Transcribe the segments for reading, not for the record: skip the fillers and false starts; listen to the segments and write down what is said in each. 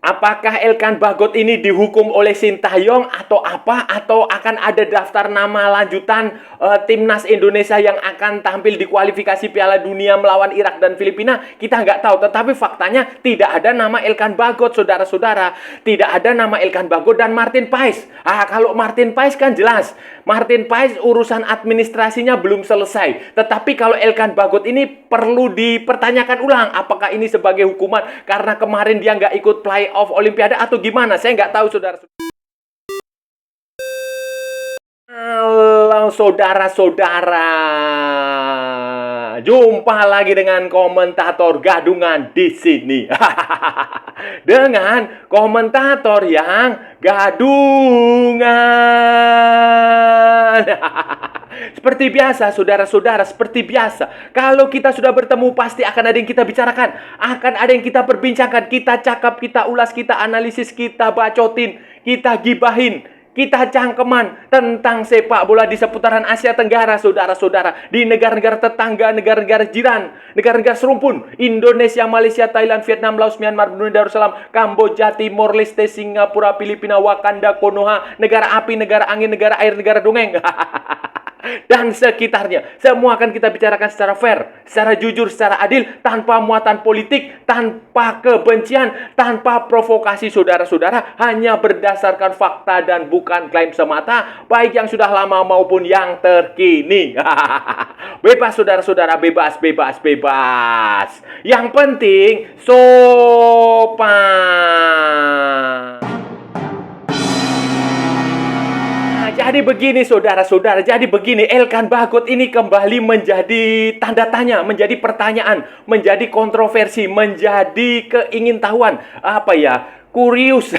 Apakah Elkan Bagot ini dihukum oleh Sintayong atau apa? Atau akan ada daftar nama lanjutan timnas Indonesia yang akan tampil di kualifikasi Piala Dunia melawan Irak dan Filipina? Kita nggak tahu. Tetapi faktanya tidak ada nama Elkan Bagot, saudara-saudara. Tidak ada nama Elkan Bagot dan Martin Paes. Kalau Martin Paes kan jelas. Martin Paes urusan administrasinya belum selesai. Tetapi kalau Elkan Bagot ini perlu dipertanyakan ulang. Apakah ini sebagai hukuman karena kemarin dia nggak ikut playoff Olimpiade atau gimana? Saya nggak tahu, saudara. Halo saudara-saudara, jumpa lagi dengan komentator gadungan di sini. Dengan komentator yang gadungan. Seperti biasa, saudara-saudara, seperti biasa. Kalau kita sudah bertemu, pasti akan ada yang kita bicarakan. Akan ada yang kita perbincangkan. Kita cakap, kita ulas, kita analisis, kita bacotin, kita gibahin, kita cangkeman tentang sepak bola di seputaran Asia Tenggara, saudara-saudara. Di negara-negara tetangga, negara-negara jiran, negara-negara serumpun. Indonesia, Malaysia, Thailand, Vietnam, Laos, Myanmar, Brunei Darussalam, Kamboja, Timor Leste, Singapura, Filipina, Wakanda, Konoha, negara api, negara angin, negara air, negara dongeng. Dan sekitarnya. Semua akan kita bicarakan secara fair, secara jujur, secara adil, tanpa muatan politik, tanpa kebencian, tanpa provokasi, saudara-saudara. Hanya berdasarkan fakta dan bukan klaim semata, baik yang sudah lama maupun yang terkini. Bebas, saudara-saudara, bebas, bebas, bebas. Yang penting sopan. Jadi begini, saudara-saudara, jadi begini, Elkan Bagot ini kembali menjadi tanda tanya, menjadi pertanyaan, menjadi kontroversi, menjadi keingintahuan, kurius.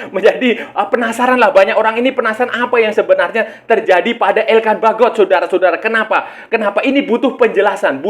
Menjadi penasaran lah, banyak orang ini penasaran apa yang sebenarnya terjadi pada Elkan Bagot, saudara-saudara. Kenapa? Kenapa ini butuh penjelasan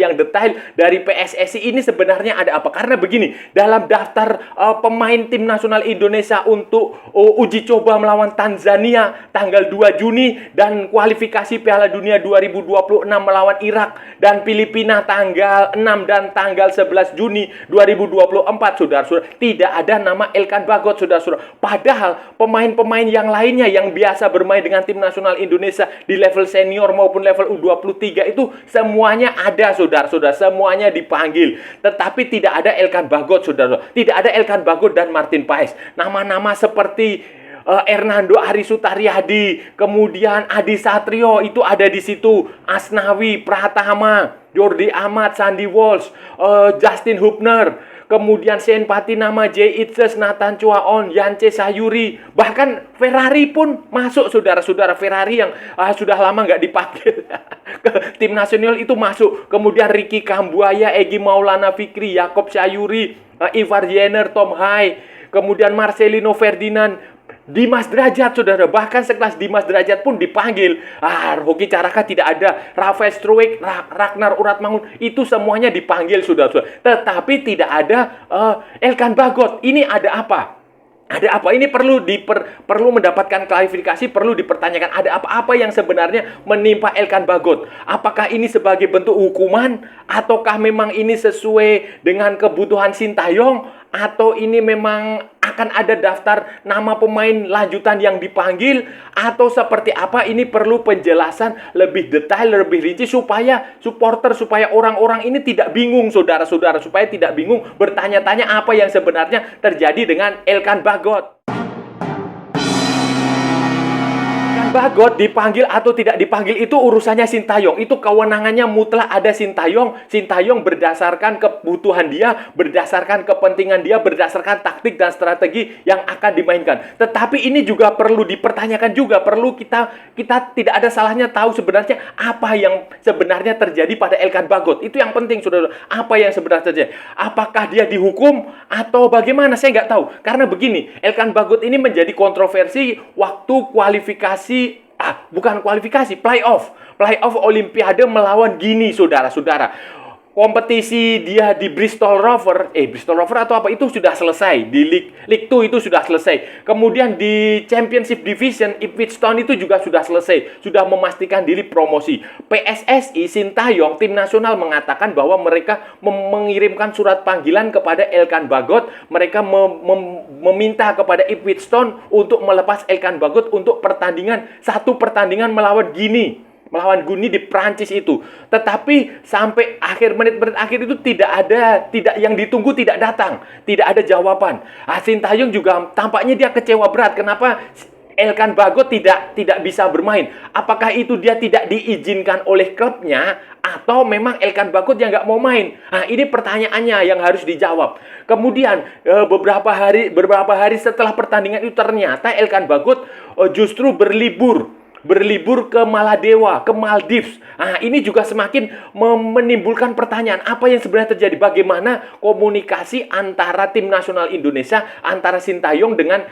yang detail dari PSSI ini sebenarnya ada apa? Karena begini, dalam daftar pemain tim nasional Indonesia untuk uji coba melawan Tanzania tanggal 2 Juni dan kualifikasi Piala Dunia 2026 melawan Irak dan Filipina tanggal 6 dan tanggal 11 Juni 2024, saudara-saudara, tidak ada nama Elkan Bagot, saudara-saudara. Padahal pemain-pemain yang lainnya yang biasa bermain dengan tim nasional Indonesia di level senior maupun level U23 itu semuanya ada, saudara-saudara. Semuanya dipanggil. Tetapi tidak ada Elkan Bagot, saudara-saudara. Tidak ada Elkan Bagot dan Martin Paes. Nama-nama seperti Hernando Ari Sutaryadi, kemudian Adi Satrio itu ada di situ. Asnawi, Pratama, Jordi Amat, Sandy Walsh, Justin Hubner. Kemudian Shane Patinama, Jay Itzes, Nathan Chuaon, Yance Sayuri. Bahkan Ferrari pun masuk, saudara-saudara. Ferrari yang sudah lama nggak dipanggil ke tim nasional itu masuk. Kemudian Ricky Kambuaya, Egy Maulana Fikri, Yakob Sayuri, Ivar Jenner, Tom Hai. Kemudian Marcelino Ferdinand, Dimas Derajat, saudara. Bahkan sekelas Dimas Derajat pun dipanggil. Hoki Caraka tidak ada. Rafael Struwijk, Ragnar Uratmangun, itu semuanya dipanggil, saudara-saudara. Tetapi tidak ada Elkan Bagot. Ini ada apa? Ada apa? Ini perlu mendapatkan klarifikasi, perlu dipertanyakan. Ada apa-apa yang sebenarnya menimpa Elkan Bagot? Apakah ini sebagai bentuk hukuman? Ataukah memang ini sesuai dengan kebutuhan Sintayong? Atau ini memang akan ada daftar nama pemain lanjutan yang dipanggil? Atau seperti apa? Ini perlu penjelasan lebih detail, lebih rinci supaya supporter, supaya orang-orang ini tidak bingung, saudara-saudara. Supaya tidak bingung bertanya-tanya apa yang sebenarnya terjadi dengan Elkan Bagot. Bagot dipanggil atau tidak dipanggil itu urusannya Sintayong. Itu kewenangannya mutlak ada Sintayong. Sintayong berdasarkan kebutuhan dia, berdasarkan kepentingan dia, berdasarkan taktik dan strategi yang akan dimainkan. Tetapi ini juga perlu dipertanyakan juga. Perlu kita tidak ada salahnya tahu sebenarnya apa yang sebenarnya terjadi pada Elkan Bagot. Itu yang penting, saudara. Apa yang sebenarnya terjadi? Apakah dia dihukum atau bagaimana? Saya nggak tahu. Karena begini, Elkan Bagot ini menjadi kontroversi waktu kualifikasi bukan kualifikasi, playoff Olimpiade melawan Gini, saudara-saudara. kompetisi dia di Bristol Rover, Bristol Rover atau apa itu sudah selesai. Di League 2 itu sudah selesai. Kemudian di Championship Division Ipswich Town itu juga sudah selesai. Sudah memastikan diri promosi. PSSI Sintayong tim nasional mengatakan bahwa mereka mengirimkan surat panggilan kepada Elkan Bagot. Mereka meminta kepada Ipswich Town untuk melepas Elkan Bagot untuk satu pertandingan melawan Guinea di Prancis itu. Tetapi sampai menit-menit akhir itu tidak yang ditunggu tidak datang, tidak ada jawaban. Sintayong juga tampaknya dia kecewa berat. Kenapa Elkan Bagot tidak bisa bermain? Apakah itu dia tidak diizinkan oleh klubnya atau memang Elkan Bagot yang nggak mau main? Nah, ini pertanyaannya yang harus dijawab. Kemudian beberapa hari setelah pertandingan itu ternyata Elkan Bagot justru berlibur ke Maladewa, ke Maldives. Nah, ini juga semakin menimbulkan pertanyaan, apa yang sebenarnya terjadi? Bagaimana komunikasi antara tim nasional Indonesia, antara Sintayong dengan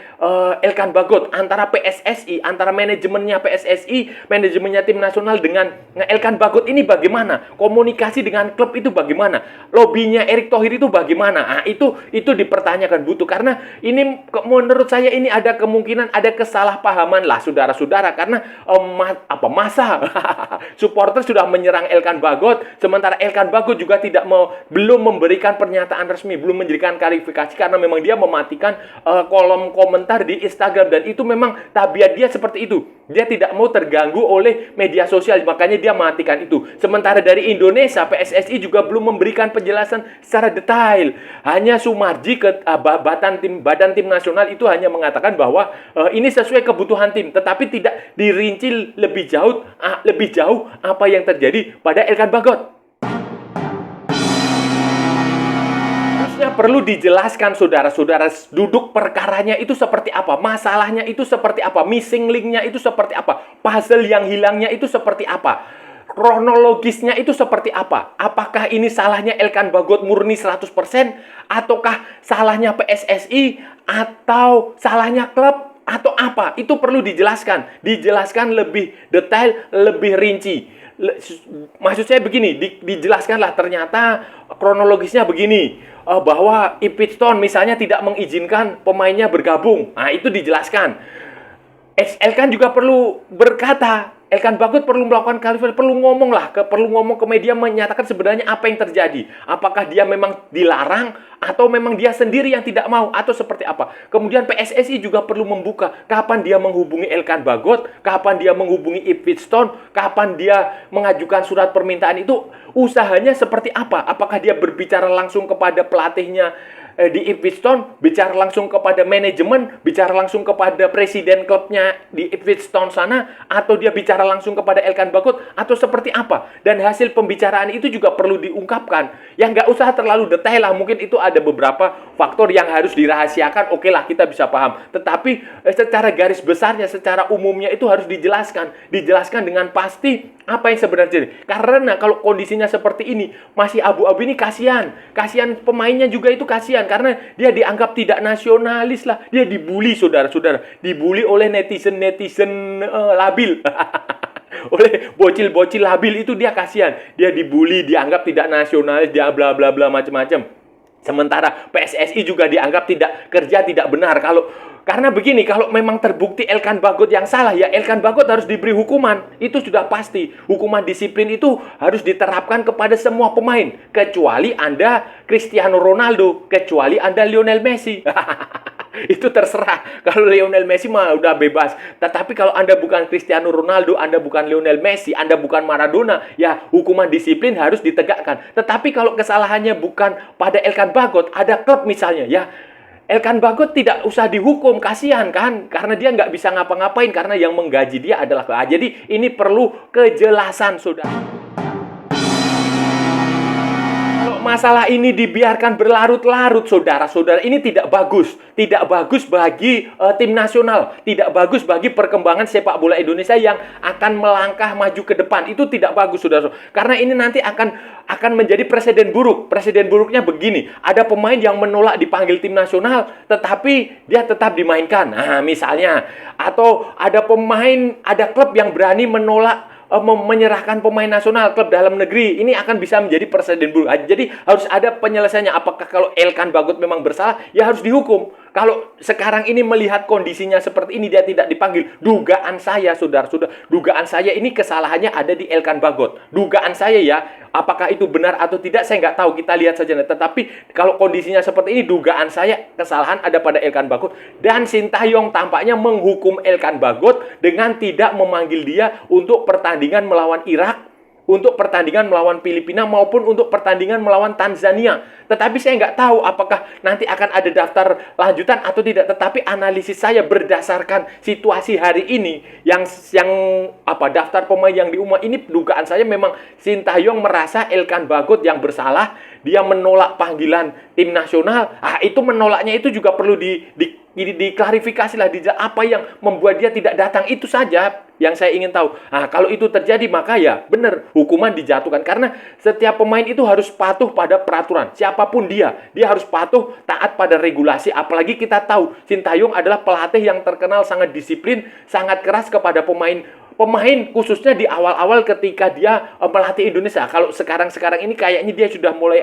Elkan Bagot, antara PSSI, antara manajemennya PSSI, manajemennya tim nasional dengan Elkan Bagot ini bagaimana? Komunikasi dengan klub itu bagaimana? Lobbynya Erick Thohir itu bagaimana? Nah, itu dipertanyakan karena ini menurut saya ini ada kemungkinan ada kesalahpahaman lah saudara-saudara, karena masa supporter sudah menyerang Elkan Bagot, sementara Elkan Bagot juga belum memberikan pernyataan resmi, belum memberikan klarifikasi karena memang dia mematikan kolom komentar di Instagram, dan itu memang tabiat dia seperti itu. Dia tidak mau terganggu oleh media sosial, makanya dia matikan itu. Sementara dari Indonesia, PSSI juga belum memberikan penjelasan secara detail. Hanya Sumarji badan tim nasional itu hanya mengatakan bahwa ini sesuai kebutuhan tim, tetapi tidak dirinci lebih jauh apa yang terjadi pada Elkan Bagot. Perlu dijelaskan saudara-saudara, duduk perkaranya itu seperti apa, masalahnya itu seperti apa, missing link-nya itu seperti apa, puzzle yang hilangnya itu seperti apa, kronologisnya itu seperti apa. Apakah ini salahnya Elkan Bagot murni 100%, ataukah salahnya PSSI, atau salahnya klub, atau apa? Itu perlu dijelaskan lebih detail, lebih rinci. Maksud saya begini, dijelaskanlah ternyata kronologisnya begini, bahwa Ipswich Town misalnya tidak mengizinkan pemainnya bergabung. Nah, itu dijelaskan. Elkan juga perlu berkata, Elkan Bagot perlu melakukan klarifikasi, perlu ngomong ke media, menyatakan sebenarnya apa yang terjadi. Apakah dia memang dilarang, atau memang dia sendiri yang tidak mau, atau seperti apa. Kemudian PSSI juga perlu membuka kapan dia menghubungi Elkan Bagot, kapan dia menghubungi Ipswich Town, kapan dia mengajukan surat permintaan itu, usahanya seperti apa. Apakah dia berbicara langsung kepada pelatihnya di Ipswich Town, bicara langsung kepada manajemen, bicara langsung kepada presiden klubnya di Ipswich Town sana, atau dia bicara langsung kepada Elkan Bagot, atau seperti apa. Dan hasil pembicaraan itu juga perlu diungkapkan. Ya nggak usah terlalu detail lah, mungkin itu ada beberapa faktor yang harus dirahasiakan, oke lah kita bisa paham. Tetapi secara garis besarnya, secara umumnya itu harus dijelaskan dengan pasti apa yang sebenarnya terjadi. Karena kalau kondisinya seperti ini, masih abu-abu, ini kasihan pemainnya juga, itu kasihan karena dia dianggap tidak nasionalis lah. Dia dibully saudara-saudara, dibully oleh netizen labil. Oleh bocil-bocil labil itu, dia kasihan. Dia dibully, dianggap tidak nasionalis, dia bla bla bla macam-macam. Sementara PSSI juga dianggap tidak benar. Karena begini, kalau memang terbukti Elkan Bagot yang salah, ya Elkan Bagot harus diberi hukuman. Itu sudah pasti. Hukuman disiplin itu harus diterapkan kepada semua pemain. Kecuali Anda Cristiano Ronaldo, kecuali Anda Lionel Messi. Itu terserah. Kalau Lionel Messi mah udah bebas. Tetapi kalau Anda bukan Cristiano Ronaldo, Anda bukan Lionel Messi, Anda bukan Maradona, ya hukuman disiplin harus ditegakkan. Tetapi kalau kesalahannya bukan pada Elkan Bagot, ada klub misalnya, ya Elkan Bagot tidak usah dihukum, kasihan kan? Karena dia nggak bisa ngapa-ngapain, karena yang menggaji dia adalah jadi ini perlu kejelasan, saudara. Masalah ini dibiarkan berlarut-larut, saudara-saudara, ini tidak bagus. Tidak bagus bagi tim nasional. Tidak bagus bagi perkembangan sepak bola Indonesia yang akan melangkah maju ke depan. Itu tidak bagus, saudara. Karena ini nanti akan menjadi presiden buruk. Presiden buruknya begini. Ada pemain yang menolak dipanggil tim nasional, tetapi dia tetap dimainkan. Nah, misalnya. Atau ada klub yang berani menolak menyerahkan pemain nasional klub dalam negeri. Ini akan bisa menjadi presiden buruk. Jadi harus ada penyelesaiannya. Apakah kalau Elkan Bagot memang bersalah, ya harus dihukum. Kalau sekarang ini melihat kondisinya seperti ini, dia tidak dipanggil. Dugaan saya, saudara-saudara, dugaan saya ini kesalahannya ada di Elkan Bagot. Dugaan saya ya, apakah itu benar atau tidak, saya nggak tahu. Kita lihat saja. Tetapi kalau kondisinya seperti ini, dugaan saya kesalahan ada pada Elkan Bagot. Dan Sintayong tampaknya menghukum Elkan Bagot dengan tidak memanggil dia untuk pertandingan melawan Irak, untuk pertandingan melawan Filipina, maupun untuk pertandingan melawan Tanzania. Tetapi saya nggak tahu apakah nanti akan ada daftar lanjutan atau tidak. Tetapi analisis saya berdasarkan situasi hari ini, yang daftar pemain yang diumumkan ini, dugaan saya memang Sintayong merasa Elkan Bagot yang bersalah. Dia menolak panggilan tim nasional. Itu menolaknya itu juga perlu diklarifikasi lah, apa yang membuat dia tidak datang. Itu saja yang saya ingin tahu. Kalau itu terjadi, maka ya benar hukuman dijatuhkan. Karena setiap pemain itu harus patuh pada peraturan. Siapapun dia harus patuh, taat pada regulasi. Apalagi kita tahu Sintayong adalah pelatih yang terkenal sangat disiplin, sangat keras kepada pemain khususnya di awal-awal ketika dia melatih Indonesia. Kalau sekarang ini kayaknya dia sudah mulai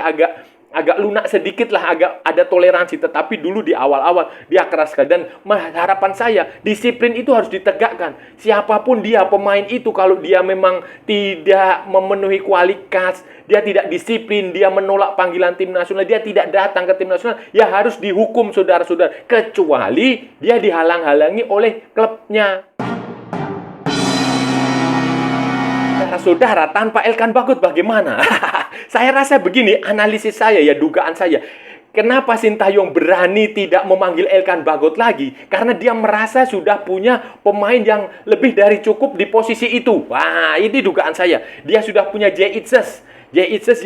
agak lunak sedikit lah, agak ada toleransi. Tetapi dulu di awal-awal dia keras sekali. Dan harapan saya, disiplin itu harus ditegakkan. Siapapun dia, pemain itu, kalau dia memang tidak memenuhi kualitas, dia tidak disiplin, dia menolak panggilan tim nasional, dia tidak datang ke tim nasional, ya harus dihukum, saudara-saudara. Kecuali dia dihalang-halangi oleh klubnya. Saudara, tanpa Elkan Bagot bagaimana? Saya rasa begini, analisis saya ya, dugaan saya. Kenapa Sintayong berani tidak memanggil Elkan Bagot lagi? Karena dia merasa sudah punya pemain yang lebih dari cukup di posisi itu. Wah, ini dugaan saya. Dia sudah punya J-Itzes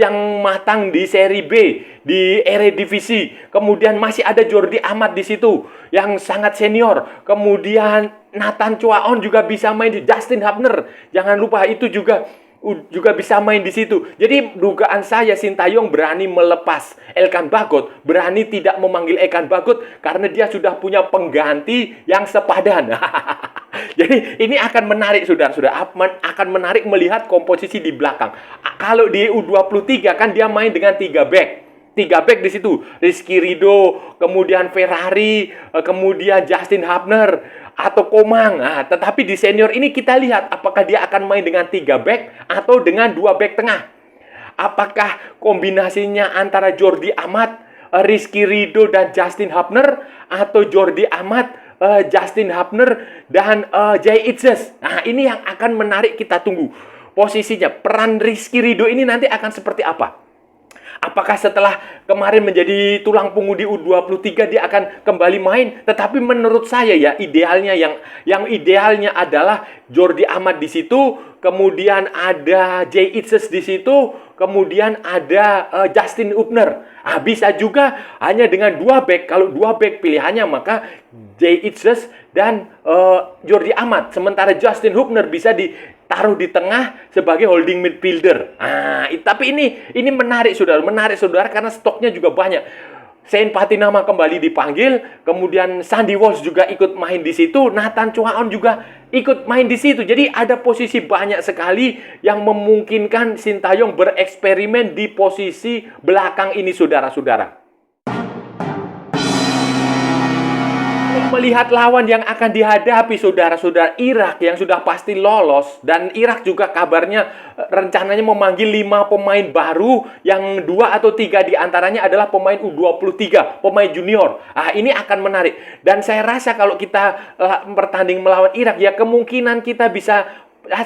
yang matang di Serie B, di Eredivisie. Kemudian masih ada Jordi Amat di situ yang sangat senior. Kemudian Nathan Chuaon juga bisa main di, Justin Hubner, jangan lupa, itu juga bisa main di situ. Jadi dugaan saya, Sintayong berani melepas Elkan Bagot, berani tidak memanggil Elkan Bagot karena dia sudah punya pengganti yang sepadan. Jadi ini akan menarik, saudara-saudara, akan menarik melihat komposisi di belakang. Kalau di U23 kan dia main dengan 3 back di situ. Rizky Ridho, kemudian Ferrari, kemudian Justin Hubner atau Komang. Tetapi di senior ini kita lihat apakah dia akan main dengan 3 back atau dengan 2 back tengah. Apakah kombinasinya antara Jordi Amat, Rizky Ridho dan Justin Hubner, atau Jordi Amat, Justin Hubner dan J-Itzes. Ini yang akan menarik, kita tunggu posisinya. Peran Rizky Ridho ini nanti akan seperti apa? Apakah setelah kemarin menjadi tulang punggung di U23 dia akan kembali main? Tetapi menurut saya ya, idealnya yang idealnya adalah Jordi Amat di situ, kemudian ada J-Itzes di situ, kemudian ada Justin Hubner. Bisa juga hanya dengan 2 back. Kalau 2 back pilihannya, maka J-Itzes dan Jordi Amat. Sementara Justin Hubner bisa ditaruh di tengah sebagai holding midfielder. Tapi ini menarik, saudara, karena stoknya juga banyak. Sean Patinama kembali dipanggil, kemudian Sandy Walsh juga ikut main di situ, Nathan Chuaon juga ikut main di situ. Jadi ada posisi banyak sekali yang memungkinkan Sintayong bereksperimen di posisi belakang ini, saudara-saudara. Melihat lawan yang akan dihadapi, saudara-saudara, Irak yang sudah pasti lolos, dan Irak juga kabarnya rencananya memanggil 5 pemain baru, yang 2 atau 3 diantaranya adalah pemain U23, pemain junior. Ini akan menarik. Dan saya rasa kalau kita bertanding melawan Irak, ya kemungkinan kita bisa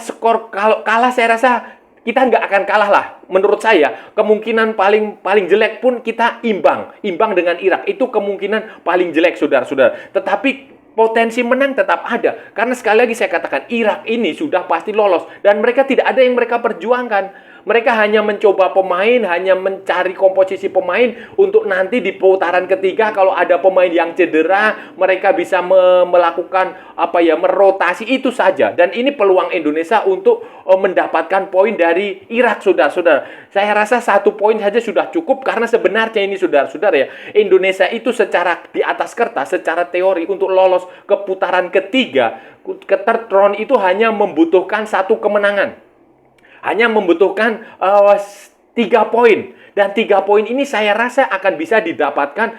skor, kalau kalah saya rasa kita nggak akan kalah lah. Menurut saya, kemungkinan paling jelek pun kita imbang dengan Irak. Itu kemungkinan paling jelek, saudara-saudara. Tetapi potensi menang tetap ada. Karena sekali lagi saya katakan, Irak ini sudah pasti lolos. Dan mereka tidak ada yang mereka perjuangkan. Mereka hanya mencoba pemain, hanya mencari komposisi pemain untuk nanti di putaran ketiga kalau ada pemain yang cedera, mereka bisa melakukan merotasi itu saja. Dan ini peluang Indonesia untuk mendapatkan poin dari Irak, saudara-saudara. Saya rasa 1 poin saja sudah cukup karena sebenarnya ini saudara-saudara ya, Indonesia itu secara di atas kertas, secara teori untuk lolos ke putaran ketiga, ke third round itu hanya membutuhkan 1 kemenangan. Hanya membutuhkan 3 poin. Dan 3 poin ini saya rasa akan bisa didapatkan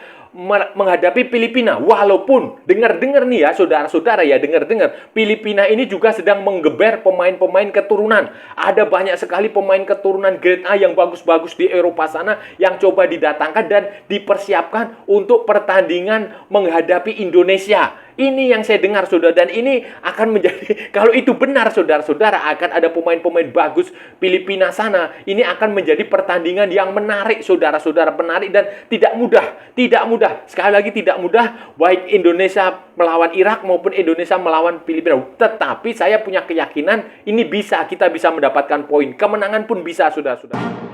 menghadapi Filipina. Walaupun dengar-dengar nih ya saudara-saudara ya, dengar-dengar Filipina ini juga sedang menggeber pemain-pemain keturunan. Ada banyak sekali pemain keturunan grade A yang bagus-bagus di Eropa sana yang coba didatangkan dan dipersiapkan untuk pertandingan menghadapi Indonesia. Ini yang saya dengar, saudara, dan ini akan menjadi, kalau itu benar, saudara-saudara, akan ada pemain-pemain bagus Filipina sana. Ini akan menjadi pertandingan yang menarik, saudara-saudara, menarik dan tidak mudah. Tidak mudah. Sekali lagi tidak mudah, baik Indonesia melawan Irak maupun Indonesia melawan Filipina. Tetapi saya punya keyakinan ini bisa, kita bisa mendapatkan poin. Kemenangan pun bisa, saudara-saudara.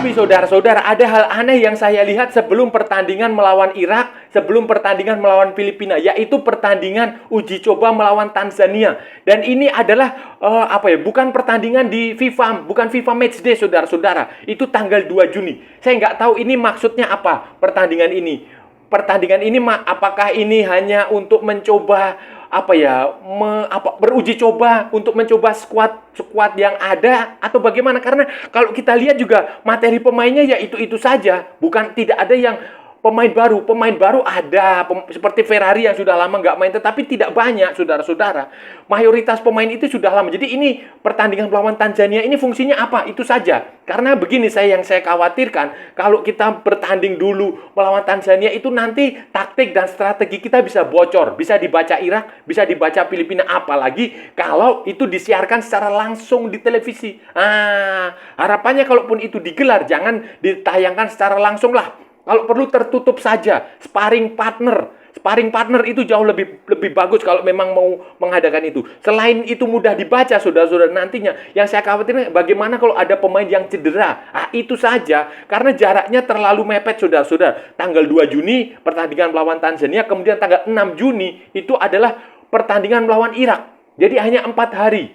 Tapi saudara-saudara, ada hal aneh yang saya lihat sebelum pertandingan melawan Irak, sebelum pertandingan melawan Filipina, yaitu pertandingan uji coba melawan Tanzania. Dan ini adalah bukan pertandingan di FIFA, bukan FIFA Matchday, saudara-saudara. Itu tanggal 2 Juni. Saya nggak tahu ini maksudnya apa pertandingan ini. Pertandingan ini apakah ini hanya untuk mencoba beruji coba untuk mencoba skuad yang ada atau bagaimana? Karena kalau kita lihat juga materi pemainnya ya itu saja, bukan, tidak ada yang pemain baru ada seperti Ferrari yang sudah lama nggak main, tetapi tidak banyak, saudara-saudara. Mayoritas pemain itu sudah lama. Jadi ini pertandingan melawan Tanzania ini fungsinya apa? Itu saja. Karena begini yang saya khawatirkan, kalau kita bertanding dulu melawan Tanzania itu nanti taktik dan strategi kita bisa bocor, bisa dibaca Irak, bisa dibaca Filipina, apalagi kalau itu disiarkan secara langsung di televisi. Harapannya kalaupun itu digelar jangan ditayangkan secara langsung lah. Kalau perlu tertutup saja, sparring partner itu jauh lebih bagus kalau memang mau mengadakan itu. Selain itu mudah dibaca, saudara-saudara, nantinya. Yang saya khawatirkan bagaimana kalau ada pemain yang cedera. Itu saja, karena jaraknya terlalu mepet, saudara-saudara. Tanggal 2 Juni pertandingan melawan Tanzania, kemudian tanggal 6 Juni itu adalah pertandingan melawan Irak. Jadi hanya 4 hari.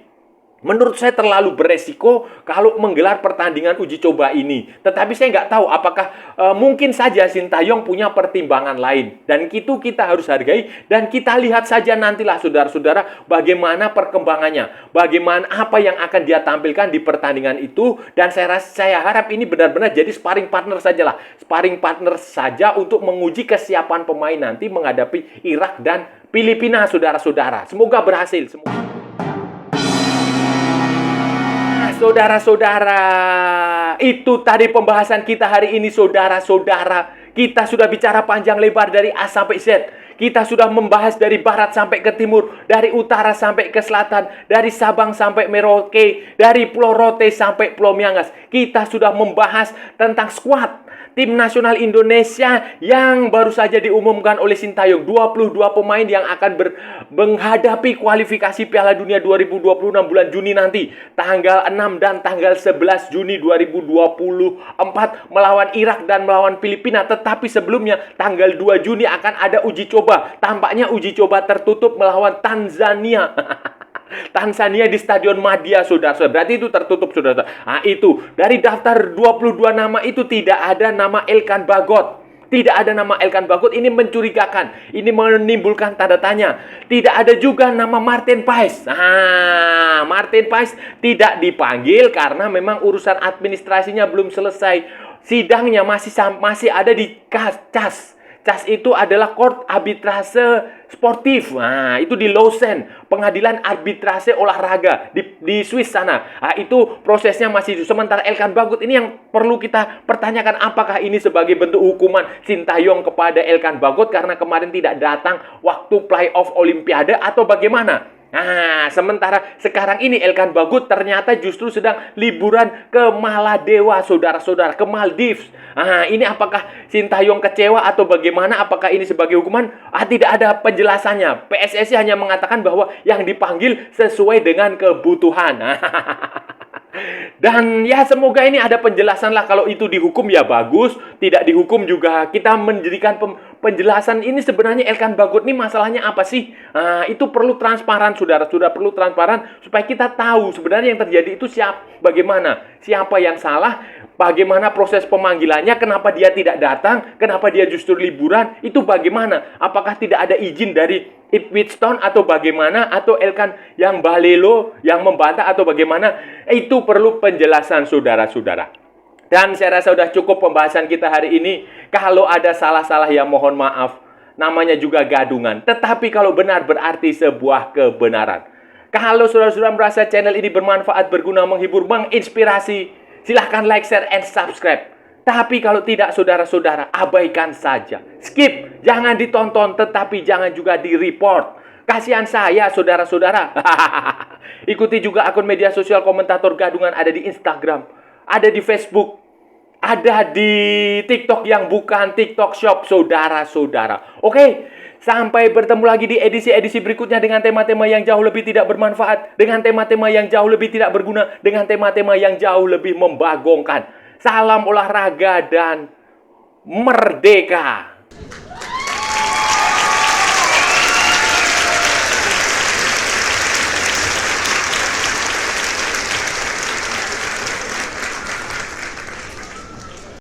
Menurut saya terlalu beresiko kalau menggelar pertandingan uji coba ini. Tetapi saya nggak tahu apakah mungkin saja Sintayong punya pertimbangan lain. Dan itu kita harus hargai dan kita lihat saja nantilah, saudara-saudara, bagaimana perkembangannya. Bagaimana apa yang akan dia tampilkan di pertandingan itu. Dan saya harap ini benar-benar jadi sparring partner sajalah. Sparring partner saja untuk menguji kesiapan pemain nanti menghadapi Irak dan Filipina, saudara-saudara. Semoga berhasil. Saudara-saudara, itu tadi pembahasan kita hari ini, saudara-saudara. Kita sudah bicara panjang lebar dari A sampai Z. Kita sudah membahas dari barat sampai ke timur, dari utara sampai ke selatan, dari Sabang sampai Merauke, dari Pulau Rote sampai Pulau Miangas. Kita sudah membahas tentang skuad tim nasional Indonesia yang baru saja diumumkan oleh Sintayong. 22 pemain yang akan menghadapi kualifikasi Piala Dunia 2026 bulan Juni nanti. Tanggal 6 dan tanggal 11 Juni 2024 melawan Irak dan melawan Filipina. Tetapi sebelumnya tanggal 2 Juni akan ada uji coba. Tampaknya uji coba tertutup melawan Tanzania. Tanzania di Stadion Madia, saudara-saudara. Berarti itu tertutup, saudara-saudara. Itu dari daftar 22 nama itu tidak ada nama Elkan Bagot. Tidak ada nama Elkan Bagot. Ini mencurigakan. Ini menimbulkan tanda tanya. Tidak ada juga nama Martin Paes. Martin Paes tidak dipanggil karena memang urusan administrasinya belum selesai. Sidangnya masih ada di CAS. CAS itu adalah Court Arbitrase Sportif. Itu di Lausanne, pengadilan arbitrase olahraga di Swiss sana. Itu prosesnya masih. Sementara Elkan Bagot ini yang perlu kita pertanyakan, apakah ini sebagai bentuk hukuman Sintayong kepada Elkan Bagot karena kemarin tidak datang waktu playoff Olimpiade atau bagaimana? Nah, sementara sekarang ini Elkan Bagot ternyata justru sedang liburan ke Maladewa, saudara-saudara, ke Maldives. Nah, ini apakah Sintayong kecewa atau bagaimana? Apakah ini sebagai hukuman? Tidak ada penjelasannya. PSSI hanya mengatakan bahwa yang dipanggil sesuai dengan kebutuhan. Dan ya semoga ini ada penjelasan lah. Kalau itu dihukum ya bagus, tidak dihukum juga kita menjadikan penjelasan ini sebenarnya Elkan Bagot ini masalahnya apa sih? Nah, itu perlu transparan, saudara-saudara, perlu transparan supaya kita tahu sebenarnya yang terjadi itu bagaimana, siapa yang salah, bagaimana proses pemanggilannya, kenapa dia tidak datang, kenapa dia justru liburan, itu bagaimana? Apakah tidak ada izin dari Ipswich Town atau bagaimana, atau Elkan yang Balelo yang membantah atau bagaimana? Itu perlu penjelasan, saudara-saudara. Dan saya rasa sudah cukup pembahasan kita hari ini. Kalau ada salah-salah ya mohon maaf. Namanya juga gadungan. Tetapi kalau benar berarti sebuah kebenaran. Kalau saudara-saudara merasa channel ini bermanfaat, berguna, menghibur, menginspirasi, silahkan like, share, and subscribe. Tapi kalau tidak, saudara-saudara, abaikan saja. Skip, jangan ditonton, tetapi jangan juga di-report. Kasihan saya, saudara-saudara. Ikuti juga akun media sosial komentator gadungan, ada di Instagram, ada di Facebook, ada di TikTok yang bukan TikTok Shop, saudara-saudara. Oke, sampai bertemu lagi di edisi-edisi berikutnya dengan tema-tema yang jauh lebih tidak bermanfaat, dengan tema-tema yang jauh lebih tidak berguna, dengan tema-tema yang jauh lebih membagongkan. Salam olahraga dan merdeka.